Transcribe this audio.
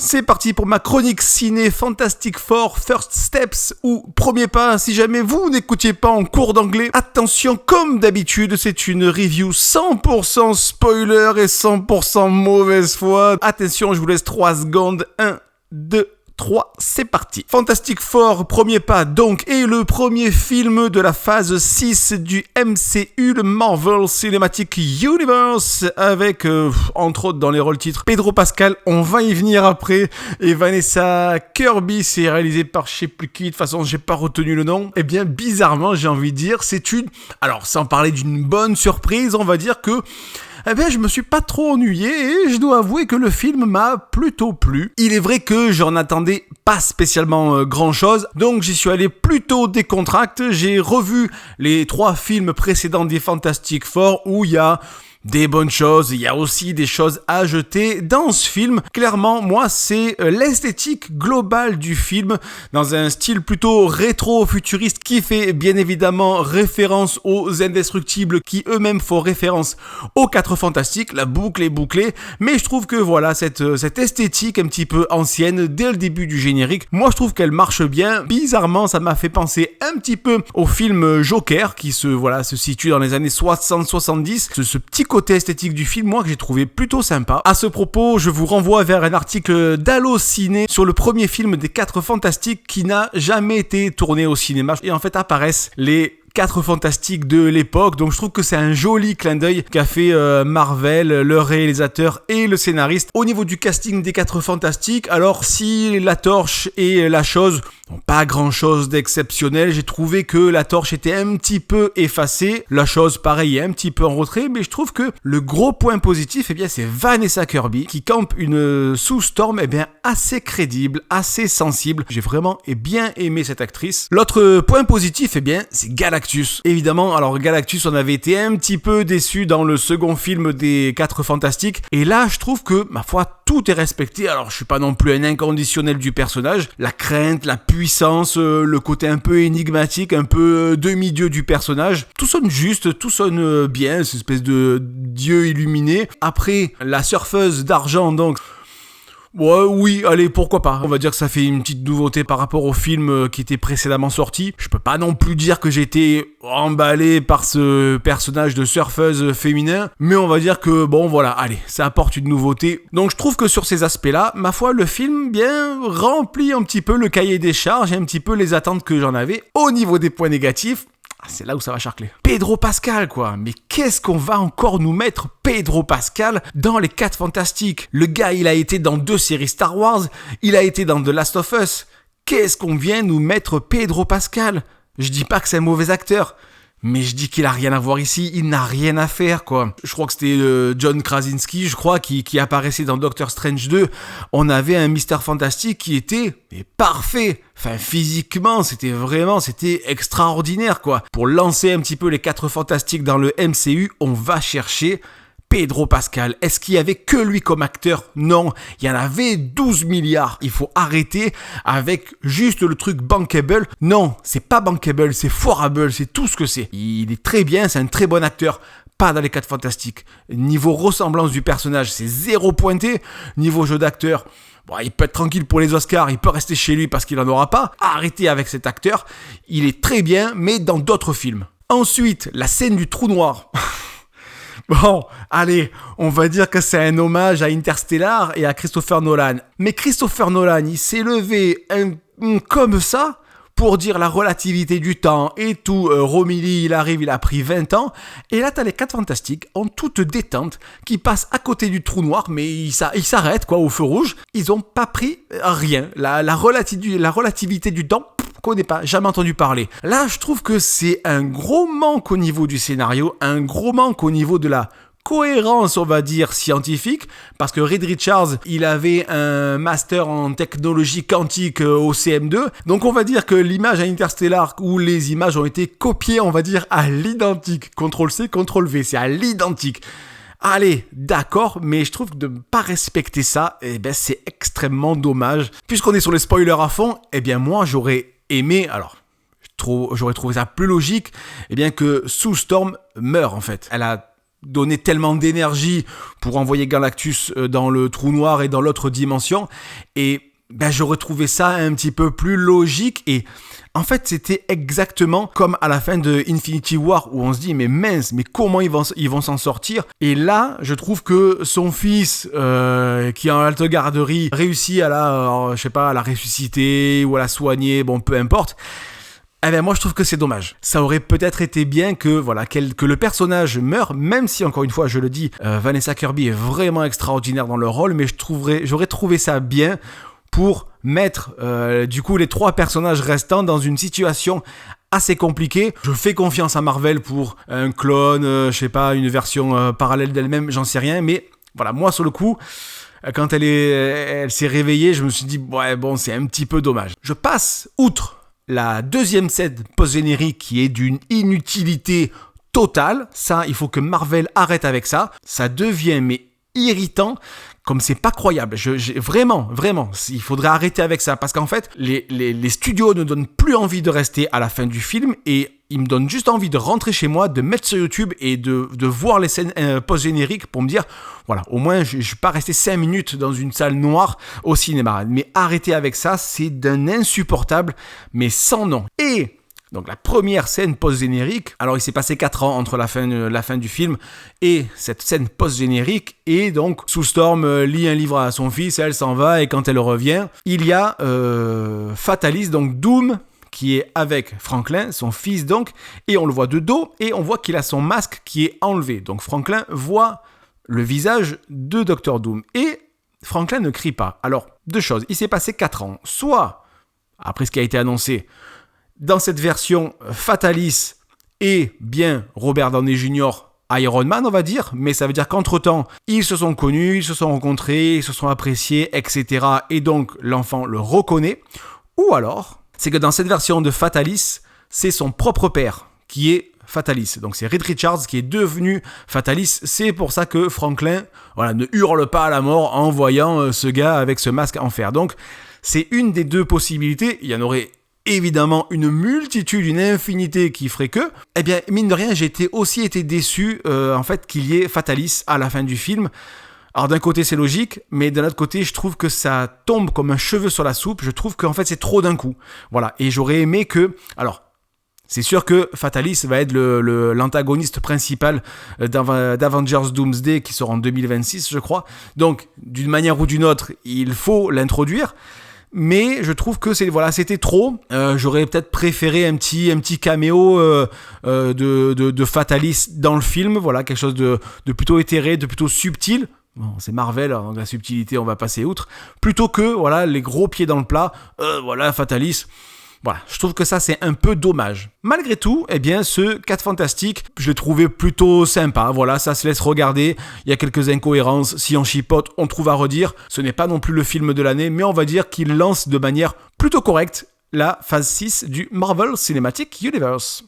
C'est parti pour ma chronique ciné Fantastic Four First Steps ou Premier Pas. Si jamais vous n'écoutiez pas en cours d'anglais, attention, comme d'habitude, c'est une review 100% spoiler et 100% mauvaise foi. Attention, je vous laisse 3 secondes. 1, 2, 3, c'est parti. Fantastic Four, Premier Pas donc, est le premier film de la phase 6 du MCU, le Marvel Cinematic Universe, avec, entre autres dans les rôles titres, Pedro Pascal, on va y venir après, et Vanessa Kirby. C'est réalisé par je sais plus qui, de toute façon j'ai pas retenu le nom. Et bien bizarrement, j'ai envie de dire, c'est une... Alors sans parler d'une bonne surprise, on va dire que... Eh bien, je me suis pas trop ennuyé et je dois avouer que le film m'a plutôt plu. Il est vrai que j'en attendais pas spécialement grand chose, donc j'y suis allé plutôt décontracté. J'ai revu les 3 films précédents des Fantastic Four où il y a des bonnes choses, il y a aussi des choses à jeter dans ce film. Clairement, moi, c'est l'esthétique globale du film, dans un style plutôt rétro-futuriste qui fait bien évidemment référence aux Indestructibles, qui eux-mêmes font référence aux 4 Fantastiques. La boucle est bouclée, mais je trouve que voilà, cette esthétique un petit peu ancienne, dès le début du générique, moi je trouve qu'elle marche bien. Bizarrement, ça m'a fait penser un petit peu au film Joker, qui se situe dans les années 60-70. Ce petit côté esthétique du film, moi, que j'ai trouvé plutôt sympa. À ce propos, je vous renvoie vers un article d'Allociné sur le premier film des 4 Fantastiques qui n'a jamais été tourné au cinéma. Et en fait, apparaissent les 4 Fantastiques de l'époque, donc je trouve que c'est un joli clin d'œil qu'a fait Marvel, le réalisateur et le scénariste au niveau du casting des 4 Fantastiques. Alors si la Torche et la Chose n'ont pas grand chose d'exceptionnel, j'ai trouvé que la Torche était un petit peu effacée, la Chose pareil est un petit peu en retrait, mais je trouve que le gros point positif, eh bien c'est Vanessa Kirby qui campe une Sue Storm assez crédible, assez sensible. J'ai vraiment bien aimé cette actrice. L'autre point positif, c'est Galactus. Évidemment, alors Galactus, on avait été un petit peu déçu dans le second film des 4 Fantastiques, et là je trouve que, ma foi, tout est respecté. Alors je suis pas non plus un inconditionnel du personnage, la crainte, la puissance, le côté un peu énigmatique, un peu demi-dieu du personnage, tout sonne juste, tout sonne bien, cette espèce de dieu illuminé. Après, la surfeuse d'argent, donc... Ouais, oui, allez, pourquoi pas. On va dire que ça fait une petite nouveauté par rapport au film qui était précédemment sorti. Je peux pas non plus dire que j'ai été emballé par ce personnage de surfeuse féminin, mais on va dire que, bon, voilà, allez, ça apporte une nouveauté. Donc je trouve que sur ces aspects-là, ma foi, le film, bien, remplit un petit peu le cahier des charges et un petit peu les attentes que j'en avais. Au niveau des points négatifs, c'est là où ça va charcler. Pedro Pascal, quoi. Mais qu'est-ce qu'on va encore nous mettre Pedro Pascal dans les 4 Fantastiques? Le gars, il a été dans 2 séries Star Wars, il a été dans The Last of Us. Qu'est-ce qu'on vient nous mettre Pedro Pascal? Je dis pas que c'est un mauvais acteur, mais je dis qu'il a rien à voir ici, il n'a rien à faire, quoi. Je crois que c'était John Krasinski, qui apparaissait dans Doctor Strange 2. On avait un Mr. Fantastic qui était parfait. Enfin, physiquement, c'était extraordinaire, quoi. Pour lancer un petit peu les 4 Fantastiques dans le MCU, on va chercher Pedro Pascal. Est-ce qu'il y avait que lui comme acteur? Non, il y en avait 12 milliards. Il faut arrêter avec juste le truc bankable. Non, c'est pas bankable, c'est foirable, c'est tout ce que c'est. Il est très bien, c'est un très bon acteur. Pas dans les 4 Fantastiques. Niveau ressemblance du personnage, c'est 0 pointé. Niveau jeu d'acteur, bon, il peut être tranquille pour les Oscars, il peut rester chez lui parce qu'il n'en aura pas. Arrêtez avec cet acteur. Il est très bien, mais dans d'autres films. Ensuite, la scène du trou noir. Bon, allez, on va dire que c'est un hommage à Interstellar et à Christopher Nolan. Mais Christopher Nolan, il s'est levé comme ça pour dire la relativité du temps et tout. Romilly, il arrive, il a pris 20 ans. Et là, t'as les 4 Fantastiques en toute détente qui passent à côté du trou noir, mais ils s'arrêtent, quoi, au feu rouge. Ils ont pas pris rien. La relativité du temps, connais pas, jamais entendu parler. Là, je trouve que c'est un gros manque au niveau du scénario, un gros manque au niveau de la cohérence, on va dire, scientifique, parce que Reed Richards, il avait un master en technologie quantique au CM2, donc on va dire que l'image à Interstellar, où les images ont été copiées, on va dire, à l'identique, CTRL-C, CTRL-V, c'est à l'identique. Allez, d'accord, mais je trouve que de ne pas respecter ça, c'est extrêmement dommage. Puisqu'on est sur les spoilers à fond, moi, j'aurais aimé, j'aurais trouvé ça plus logique, que Sue Storm meure, en fait. Elle a donner tellement d'énergie pour envoyer Galactus dans le trou noir et dans l'autre dimension. Et j'aurais trouvé ça un petit peu plus logique. Et en fait, c'était exactement comme à la fin de Infinity War où on se dit mais mince, mais comment ils vont s'en sortir. Et là, je trouve que son fils qui est en halte garderie réussit à la ressusciter ou à la soigner, bon peu importe. Moi je trouve que c'est dommage. Ça aurait peut-être été bien que le personnage meure, même si encore une fois je le dis, Vanessa Kirby est vraiment extraordinaire dans le rôle, mais j'aurais trouvé ça bien pour mettre du coup les 3 personnages restants dans une situation assez compliquée. Je fais confiance à Marvel pour un clone, une version parallèle d'elle-même, j'en sais rien, mais voilà, moi sur le coup, quand elle s'est réveillée, je me suis dit c'est un petit peu dommage. Je passe outre la deuxième scène post-générique qui est d'une inutilité totale. Ça, il faut que Marvel arrête avec ça. Ça devient irritant, comme c'est pas croyable. Vraiment, il faudrait arrêter avec ça. Parce qu'en fait, les studios ne donnent plus envie de rester à la fin du film et ils me donnent juste envie de rentrer chez moi, de mettre sur YouTube et de voir les scènes post-génériques pour me dire, voilà, au moins je ne suis pas resté 5 minutes dans une salle noire au cinéma. Mais arrêter avec ça, c'est d'un insupportable, mais sans nom. Et donc la première scène post-générique, alors il s'est passé 4 ans entre la fin du film et cette scène post-générique, et donc Sue Storm lit un livre à son fils, elle s'en va, et quand elle revient, il y a Fatalis, donc Doom, qui est avec Franklin, son fils donc, et on le voit de dos, et on voit qu'il a son masque qui est enlevé. Donc Franklin voit le visage de Dr Doom, et Franklin ne crie pas. Alors, 2 choses, il s'est passé 4 ans, soit, après ce qui a été annoncé, dans cette version, Fatalis est bien Robert Downey Jr. Iron Man, on va dire, mais ça veut dire qu'entre-temps, ils se sont connus, ils se sont rencontrés, ils se sont appréciés, etc. Et donc, l'enfant le reconnaît. Ou alors, c'est que dans cette version de Fatalis, c'est son propre père qui est Fatalis. Donc, c'est Reed Richards qui est devenu Fatalis. C'est pour ça que Franklin ne hurle pas à la mort en voyant ce gars avec ce masque en fer. Donc, c'est une des 2 possibilités. Il y en aurait évidemment une multitude, une infinité qui ferait que, mine de rien, j'ai aussi été déçu en fait qu'il y ait Fatalis à la fin du film. Alors d'un côté c'est logique, mais d'un autre côté je trouve que ça tombe comme un cheveu sur la soupe. Je trouve qu'en fait c'est trop d'un coup. Voilà, et j'aurais aimé que... Alors, c'est sûr que Fatalis va être l'antagoniste principal d'Avengers Doomsday qui sort en 2026 je crois. Donc d'une manière ou d'une autre, il faut l'introduire. Mais je trouve que c'était trop. J'aurais peut-être préféré un petit caméo de Fatalis dans le film. Voilà, quelque chose de plutôt éthéré, de plutôt subtil. Bon, c'est Marvel, donc la subtilité, on va passer outre. Plutôt que les gros pieds dans le plat. Fatalis. Voilà, je trouve que ça c'est un peu dommage. Malgré tout, ce 4 Fantastiques, je l'ai trouvé plutôt sympa. Voilà, ça se laisse regarder. Il y a quelques incohérences. Si on chipote, on trouve à redire. Ce n'est pas non plus le film de l'année, mais on va dire qu'il lance de manière plutôt correcte la phase 6 du Marvel Cinematic Universe.